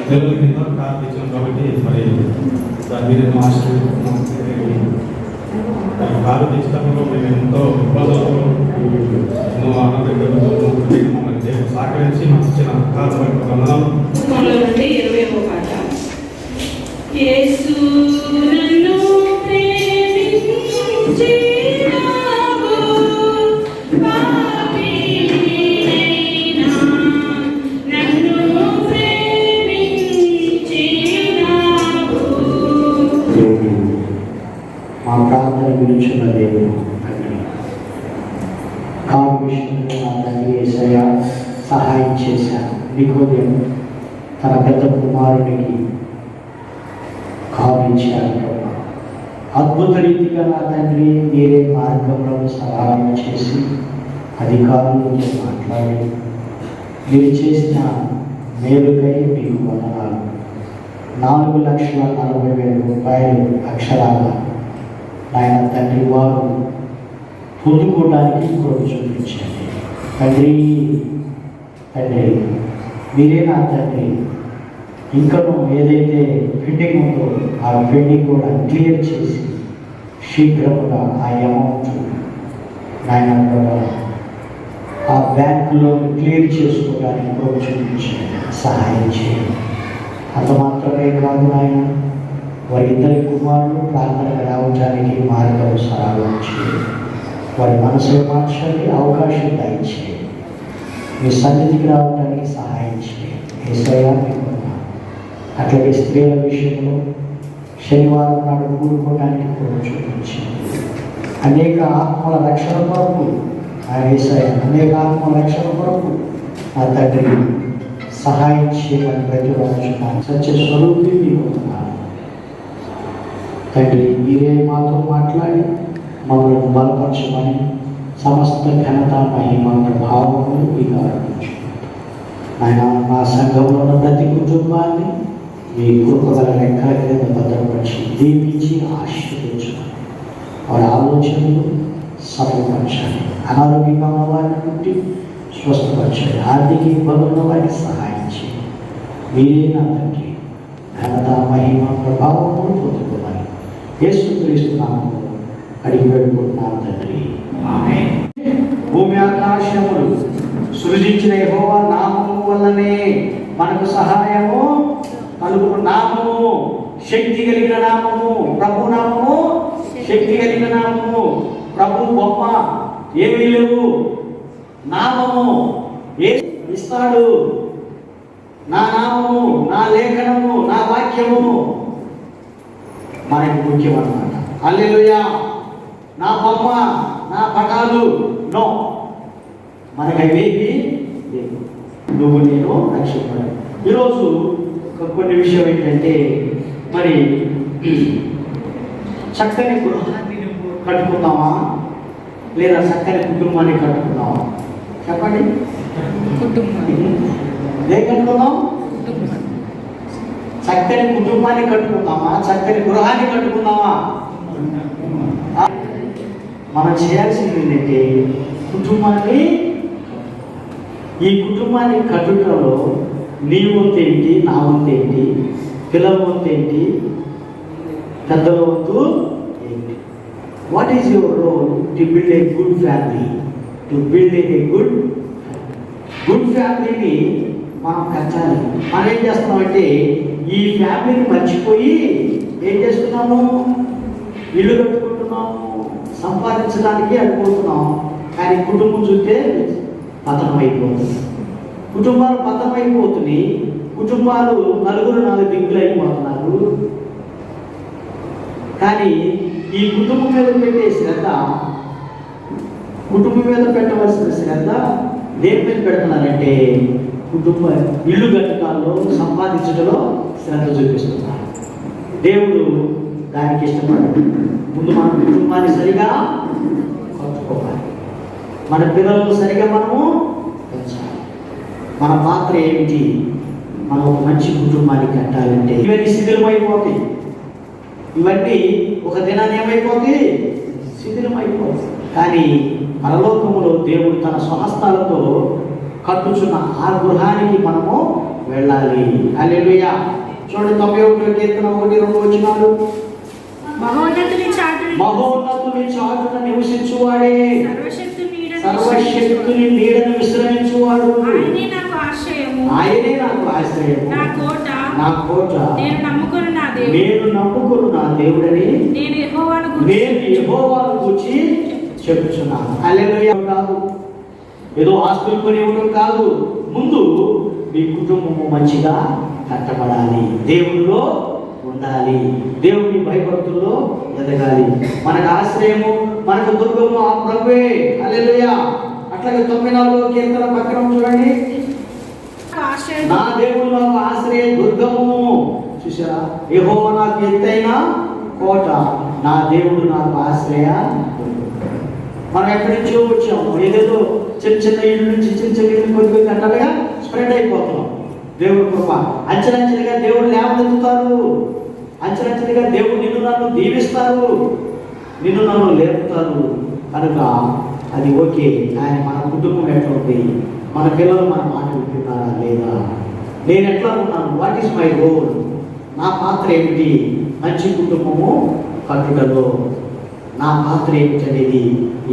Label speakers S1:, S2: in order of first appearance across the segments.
S1: దేవుని కింద ప్రార్థించాం కాబట్టి మరి దాని మీద మాస్టర్ కాలు తెచ్చడంలో మేము ఎంతో ఇబ్బందులతో ఎన్నో ఆనందంతో మమ్మల్ని సహకరించి మాకు ఇచ్చిన కాలు వందనాలు.
S2: 20వ పాట. యేసు నన్ను ప్రేమించినావు పాపినైనా నన్ను ప్రేమించినావు.
S3: మా ప్రార్థన విలుచున్న దేవుడు తండ్రి, కాలు విషయంలో నా తండ్రి యేసయ్య సహాయం చేశాను. నికోదేము తన పెద్ద కుమారునికి కాలు ఇచ్చారు. అద్భుత రీతిగా నా తండ్రి మీరే మార్గంలో సహాయం చేసి అధికారులతో మాట్లాడి మీరు చేసిన మేలుకై మీకు వందనాలు. 4,40,000 రూపాయలు అక్షరాల నాయన తండ్రి వారు పొందుకోవడానికి కృప చూపించండి తండ్రి. తండ్రి మీరే నా తండ్రి ఇంకనూ ఏదైతే పెండింగ్ ఉందో ఆ పెండింగ్ కూడా క్లియర్ చేసి శీఘ్రముగా ఆ అమౌంట్ నాయన ఆ బ్యాంకులో క్లియర్ చేసుకోవడానికి కృప చూపించండి, సహాయం చేయండి. అంత మాత్రమే కాదు నాయన, వారి ఇద్దరి కుమారులు ప్రార్థనకు రావడానికి మార్గం సరళం చేయండి. వారి మనసులో మార్చండి, అవకాశం దయచేయండి. మీ సన్నిధికి రావడానికి సహాయం చేయండి. యేసయ్య మీకు అట్లాగే స్త్రీల విషయంలో శనివారం నాడు కూడుకోవడానికి కూడా చూపించండి. అనేక ఆత్మల రక్షణ కొరకు యేసయ్య అనేక ఆత్మల రక్షణ కొరకు ఆ తండ్రి సహాయం చేయమని ప్రతిరోజు సత్య స్వరూపి మీకు తండ్రి. మీరే మాతో మాట్లాడి మమ్మల్ని బలపరచమని సమస్త ఘనత మహిమ ప్రభావములు మీకు అర్పించుకుంటాం. ఆయన మా సంఘంలో ఉన్న ప్రతి కుటుంబాన్ని మీ కృపగల లెక్కల కింద భద్రపరిచి దీవించి ఆశీర్వదించమని వారి ఆలోచనలు సఫలపరచండి. అనారోగ్యంగా ఉన్న వారిని నుండి స్వస్థపరచండి. ఆర్థిక ఇబ్బందులు ఉన్న వారికి సహాయం చేయండి. మీరే నా తండ్రి ఘనత మహిమ ప్రభావములు పొందుకోమని యేసుక్రీస్తు నామములో అడిగి పెట్టుకుంటున్నాను తండ్రి. ఆమేన్. భూమి ఆకాశములు సృజించిన యెహోవా నామము వల్లనే మనకు సహాయము కలుగు. నామము శక్తి కలిగిన నామము, ప్రభు నామము శక్తి కలిగిన నామము. ప్రభు గొప్ప ఏమీ లేవు. నామము ఇస్తాడు. నా నామము, నా లేఖనము, నా వాక్యము మనకి ముఖ్యం అన్నమాట. హల్లెలూయా. నా బొమ్మ, నా పటాలు నో. మనకు అవేవి లేవు. నువ్వు నేను రక్షింపడు. ఈరోజు కొన్ని విషయం ఏంటంటే, మరి చక్కని గృహాన్ని కట్టుకుందామా లేదా చక్కని కుటుంబాన్ని కట్టుకుందామా? చెప్పండి. ఏ కట్టుకుందాం? చక్కని కుటుంబాన్ని కట్టుకుందామా చక్కని గృహాన్ని కట్టుకుందామా? మనం చేయాల్సింది ఏంటంటే కుటుంబాన్ని, ఈ కుటుంబాన్ని కట్టుటలో నీ వంతు ఏంటి, నా వంతు ఏంటి, పిల్లల వంతు ఏంటి, పెద్దల వంతు ఏంటి? What is your role to build a good family? To build a good ఫ్యామిలీని మనం కట్టాలి. మనం ఏం చేస్తున్నామంటే ఈ ఫ్యామిలీని మర్చిపోయి ఏం చేస్తున్నాము? ఇల్లు కట్టుకుంటున్నాము, సంపాదించడానికి అనుకుంటున్నాం. కానీ కుటుంబం చూస్తే పతనం అయిపోతుంది. కుటుంబాలు పతనం అయిపోతుంది. కుటుంబాలు నలుగురు నాలుగు దిక్కులు అయిపోతున్నారు. కానీ ఈ కుటుంబం మీద పెట్టే శ్రద్ధ, కుటుంబం మీద పెట్టవలసిన శ్రద్ధ దేని మీద పెడుతున్నారంటే కుటుంబ ఇల్లు కట్టడంలో, సంపాదించడంలో శ్రద్ధ చూపిస్తున్నారు. దేవుడు దానికి ఇష్టపడడు. ముందు మన కుటుంబాన్ని సరిగా కట్టుకోవాలి, మన పిల్లలను సరిగా మనము పెంచాలి. మన పాత్ర ఏమిటి? మనం ఒక మంచి కుటుంబాన్ని కట్టాలంటే ఇవన్నీ శిథిలమైపోతాయి. ఇవన్నీ ఒక దినాన్ని ఏమైపోతుంది? శిథిలమైపోతుంది. కానీ పరలోకములో దేవుడు తన స్వహస్తాలతో కట్టుచున్న ఆ గృహానికి మనము వెళ్ళాలి. హల్లెలూయా. చూడండి 91వ కీర్తన 1-2 వచనాలు.
S2: మహోన్నతుని చాటున
S3: నివసించువాడే, సర్వశక్తుని నీడను విశ్రమించువాడు.
S2: ఆయనే నాకు ఆశ్రయము,
S3: నా కోట,
S2: నేను నమ్ముకున్న
S3: నా దేవుడని
S2: నేను యెహోవాను
S3: గూర్చి చెప్పుచున్నాను. హల్లెలూయా. కాదు ఏదో ఆస్తులు కొని ఇవ్వడం కాదు. ముందు మీ కుటుంబము మంచిగా కట్టబడాలి, దేవుడిలో ఉండాలి, దేవుని భయభక్తుల్లో ఎదగాలి. మనకు ఆశ్రయము, మనకు దుర్గము ఆ ప్రభువే. హల్లెలూయా. అట్లాగే 94వ కీర్తన పక్కన చూడండి. నా దేవుడు నాకు ఆశ్రయ దుర్గము. చూసారా? యెహోవా నాకు ఎత్తైన కోట, నా దేవుడు నాకు ఆశ్రయ. మనం ఎక్కడి నుంచో వచ్చాము, ఏదేదో చిన్న చిన్న ఇల్లు నుంచి చిన్న చిన్న ఇల్లు కొద్దిగా కట్టలుగా స్ప్రెడ్ అయిపోతున్నాం. దేవుడు కృప. అంచెలంచెలుగా దేవుడు లేవనెత్తుతారు. అంచెలంచెలుగా దేవుడు నిన్ను నన్ను దీవిస్తారు, నిన్ను నన్ను లేపుతారు. కనుక అది ఓకే. కానీ మన కుటుంబం ఎట్లా ఉంది? మన పిల్లలు మన మాట వింటున్నారా లేదా? నేను ఎట్లా ఉన్నాను? What is my role? నా పాత్ర ఏమిటి? మంచి కుటుంబము కట్టుటలో నా పాత్ర ఏమిటి అనేది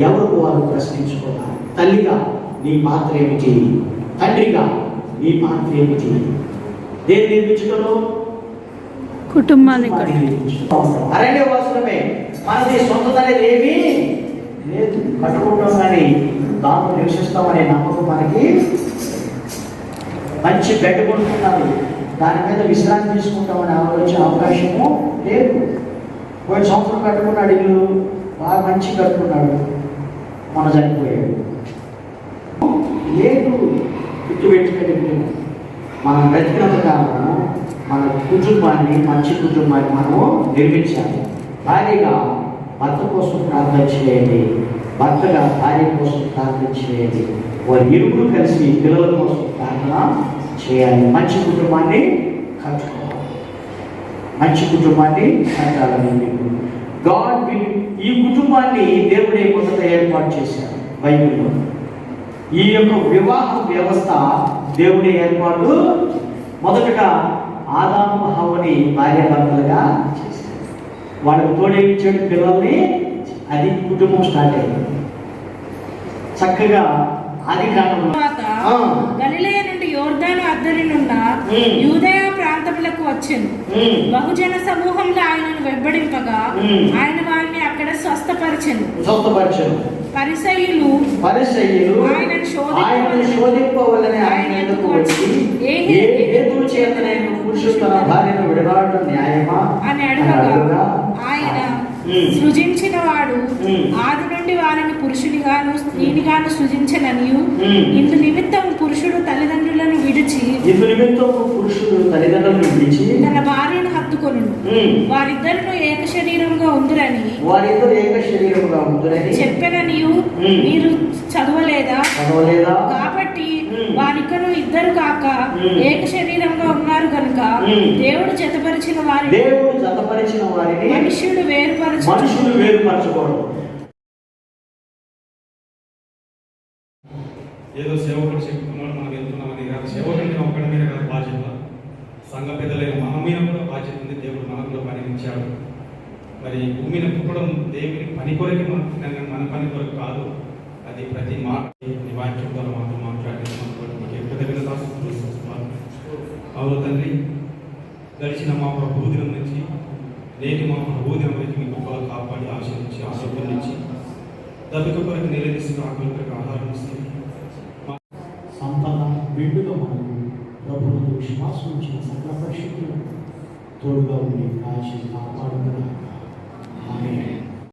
S3: ఎవరు వారు ప్రశ్నించుకోవాలి. తల్లిగా నీ పాత్ర ఏమిటి? తండ్రిగా నీ పాత్ర ఏమిటి? దేన్ని నిర్మించడంలో?
S2: కుటుంబాన్ని
S3: అరణ్య వాసులమే. మనది సొంతదనేది ఏమీ లేదు. కట్టుకుంటాం కానీ దాంట్లో నివసిస్తామనే నమ్మకం మనకి. మంచి బెడ్ కొనుక్కున్నారు, దాని మీద విశ్రాంతి తీసుకుంటామని ఆలోచించే అవకాశము లేదు. కొన్ని సంవత్సరం కట్టుకున్నాడు, ఇల్లు బాగా మంచి కట్టుకున్నాడు, మన చనిపోయాడు. లేదు, పెట్టుబెట్టుకెళ్ళి మనం బ్రతికినంత కాలము మన కుటుంబాన్ని, మంచి కుటుంబాన్ని మనము నిర్మించాలి. భార్యగా భర్త కోసం ప్రార్థన చేయండి, భర్తగా భార్య కోసం ప్రార్థన చేయండి. వారి ఇరువురు కలిసి పిల్లల కోసం ప్రార్థన చేయాలి. మంచి కుటుంబాన్ని కట్టుకోవాలి, మంచి కుటుంబాన్ని కట్టాలని గాడ్ విల్. ఈ కుటుంబాన్ని దేవుడే మొదట ఏర్పాటు చేశారు బైబిల్లో. ఈ యొక్క వివాహ వ్యవస్థ దేవుడే ఏర్పాటు. మొదటగా ఆదాము హవ్వని భార్య భర్తలుగా చేశారు. వాళ్ళకు తోడేయించాడు పిల్లల్ని. అది కుటుంబం స్టార్ట్ అయింది చక్కగా. ఆది కాలంలో
S2: గలిలయ నుండి యోర్దాను అద్దరి నుండి యూదయ ప్రాంతములకు వచ్చెను. బహుజన సమూహంలో ఆయనను వెంబడింపగా ఆయన వారిని అక్కడ స్వస్థపరచెను. పరిసయ్యులు
S3: ఆయనను శోధింపవలని ఆయన ఎదుకు వచ్చి ఏ హేతువు చేత నేను పురుషుడు తన భార్యను విడనాడటం న్యాయమా
S2: అని అడగగా ఆయన సృజించిన వాడు ఆది నుండి వారిని పురుషునిగాను స్త్రీనిగాను సృజించననియు ఇందు నిమిత్తం పురుషుడు తల్లిదండ్రులను విడిచి తన భార్యను హత్తుకొను వారిద్దరును ఏక శరీరంగా ఉందురని చెప్పెననియు మీరు చదవలేదా? కాబట్టి వారికను ఇద్దరు కాక ఏక శరీరంగా ఉన్నారు కనుక దేవుడు జతపరిచిన వారిని మనుష్యుడు వేరుపరచుకోవడం.
S1: ఏదో సేవకుడు చెప్తున్నాడు, మనం వెళ్తున్నామని కాదు. సేవకుడిని ఒక్కడి మీద కాదు బాధ్యత, సంఘ పెద్దలైన మన మీద కూడా బాధ్యత ఉంది. దేవుడు మనకు కూడా పని ఇచ్చాడు. మరి భూమిని పుట్టడం దేవుని పని కొరకే మనం, మన పని కొరకు కాదు. అది ప్రతి మాట వాక్యం ద్వారా మాతో అవును తండ్రి, గడిచిన మా ప్రభుదినం నుంచి నేటి మా ప్రభుదినం నుంచి మీ గొప్పగా కాపాడి ఆశీర్వించి ఆశీర్వదించి దళిత కొరకు నిలదీసిన ఆకలి కొరకు ఆహారం ఇస్తుంది.
S3: సంపద బిడ్డుగా మనకు ప్రభుత్వ విశ్వాసం ఉంచిన సకల పరిశుద్ధులు తోడుగా ఉండి కాచి కాపాడుతున్నారు.